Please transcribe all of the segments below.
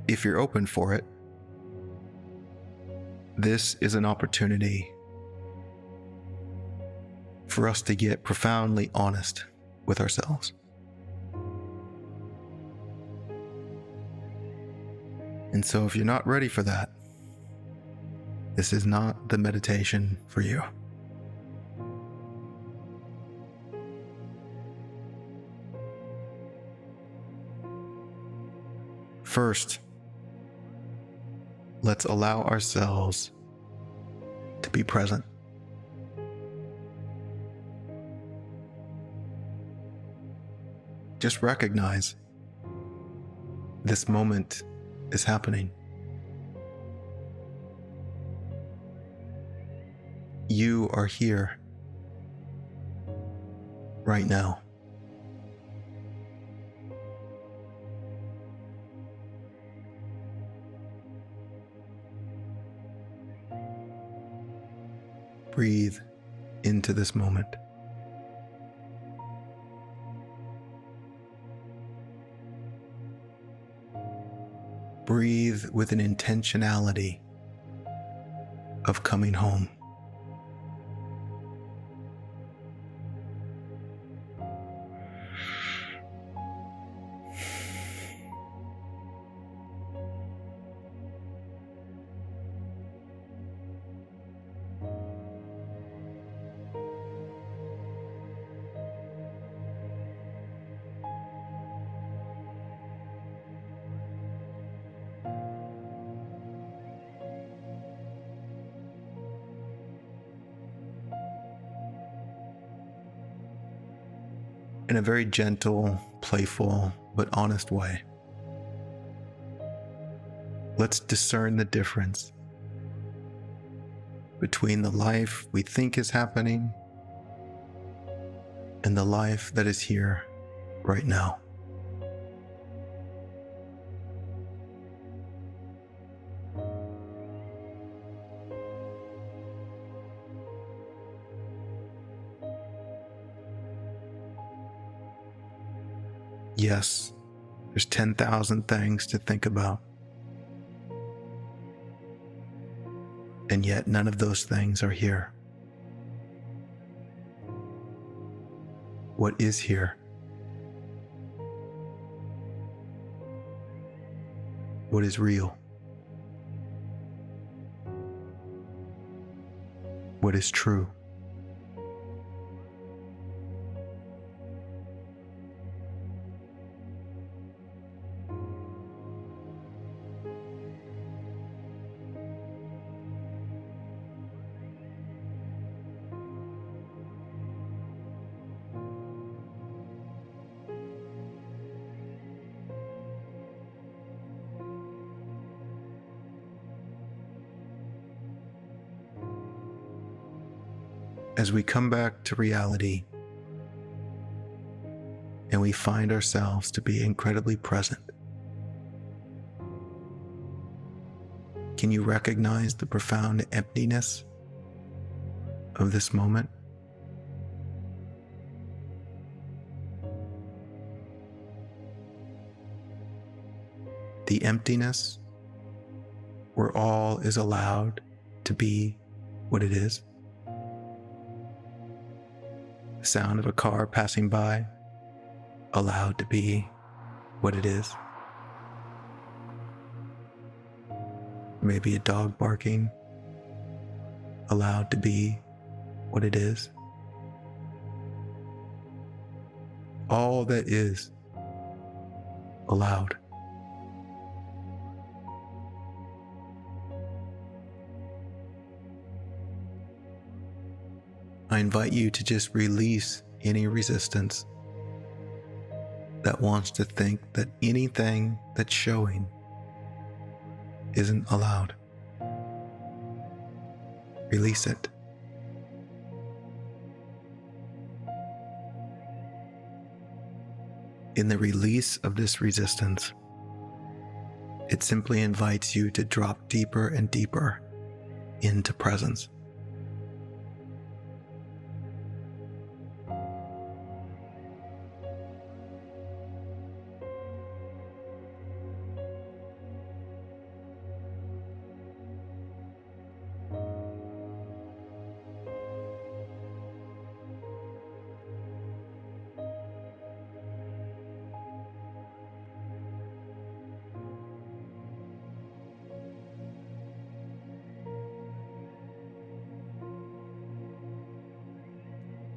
if you're open for it, this is an opportunity for us to get profoundly honest with ourselves. And so if you're not ready for that, this is not the meditation for you. First, let's allow ourselves to be present. Just recognize this moment is happening. You are here right now. Breathe into this moment. Breathe with an intentionality of coming home. In a very gentle, playful, but honest way, let's discern the difference between the life we think is happening and the life that is here right now. Yes, there's 10,000 things to think about. And yet none of those things are here. What is here? What is real? What is true? As we come back to reality and we find ourselves to be incredibly present, can you recognize the profound emptiness of this moment? The emptiness where all is allowed to be what it is. The sound of a car passing by, allowed to be what it is. Maybe a dog barking, allowed to be what it is. All that is allowed. I invite you to just release any resistance that wants to think that anything that's showing isn't allowed. Release it. In the release of this resistance, it simply invites you to drop deeper and deeper into presence.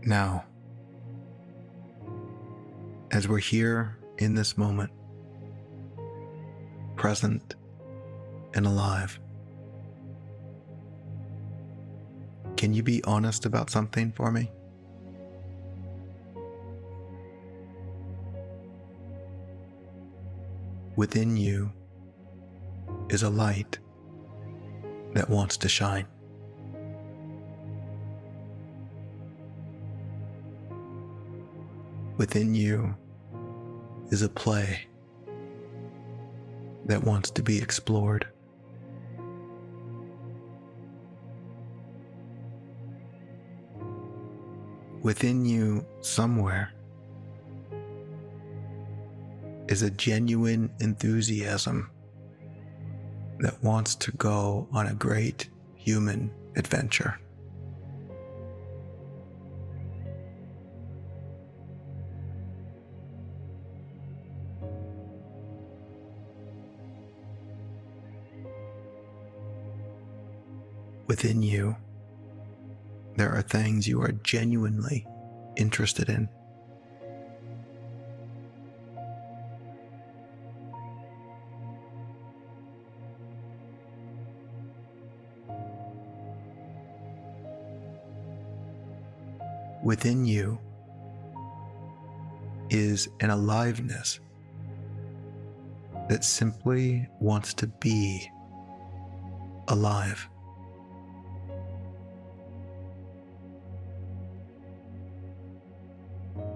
now. As we're here in this moment, present and alive, can you be honest about something for me? Within you is a light that wants to shine. Within you is a play that wants to be explored. Within you, somewhere, is a genuine enthusiasm that wants to go on a great human adventure. Within you, there are things you are genuinely interested in. Within you is an aliveness that simply wants to be alive.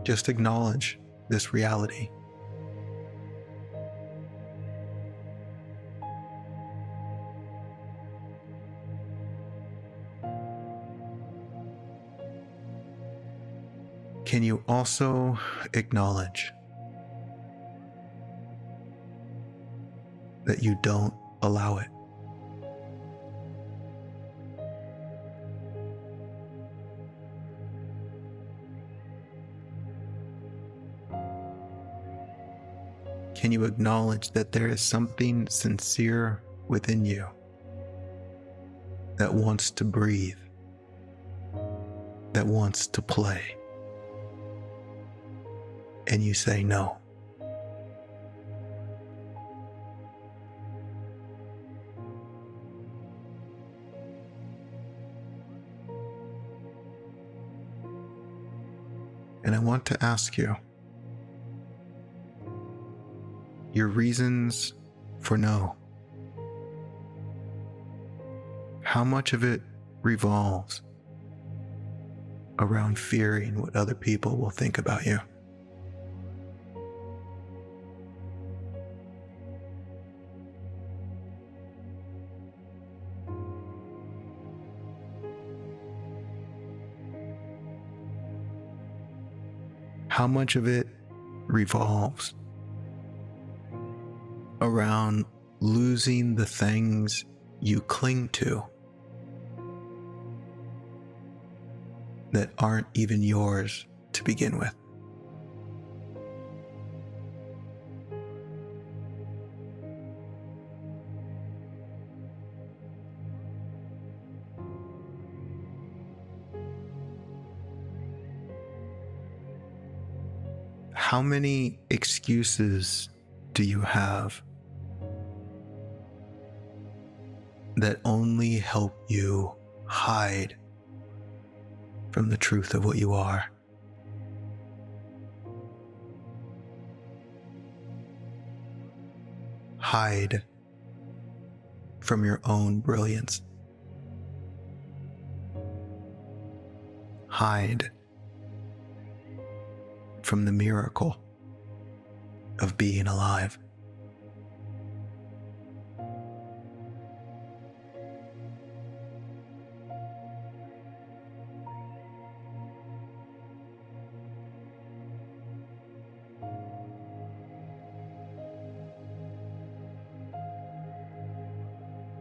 Just acknowledge this reality. Can you also acknowledge that you don't allow it? Can you acknowledge that there is something sincere within you that wants to breathe, that wants to play, and you say no? And I want to ask you, your reasons for no, how much of it revolves around fearing what other people will think about you? How much of it revolves around losing the things you cling to that aren't even yours to begin with? How many excuses do you have that only help you hide from the truth of what you are? Hide from your own brilliance. Hide from the miracle of being alive.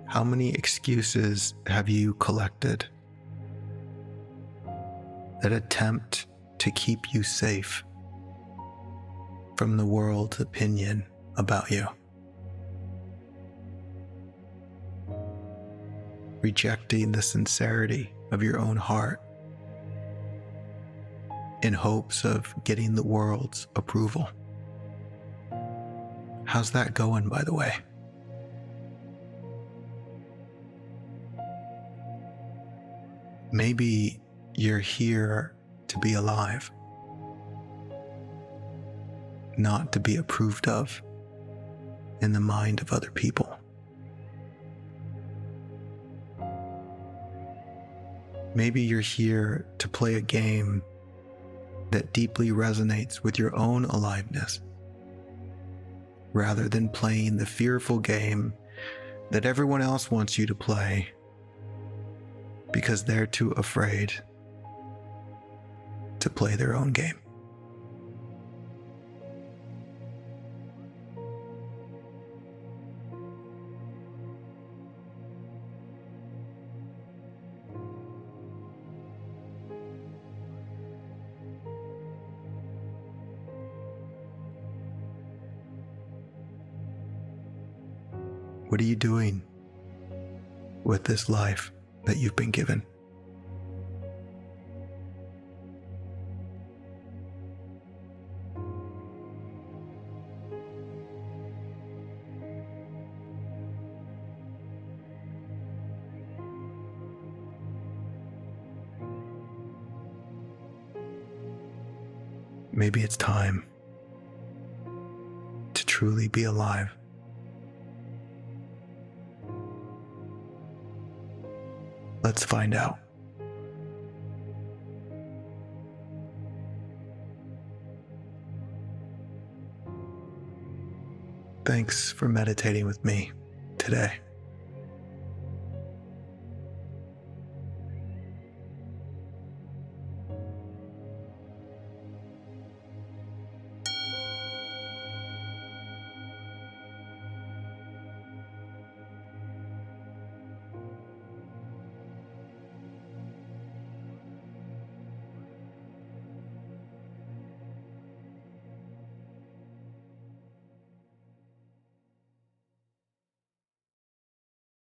How many excuses have you collected that attempt to keep you safe from the world's opinion about you? Rejecting the sincerity of your own heart in hopes of getting the world's approval. How's that going, by the way? Maybe you're here to be alive, not to be approved of in the mind of other people. Maybe you're here to play a game that deeply resonates with your own aliveness, rather than playing the fearful game that everyone else wants you to play because they're too afraid to play their own game. What are you doing with this life that you've been given? Maybe it's time to truly be alive. Let's find out. Thanks for meditating with me today.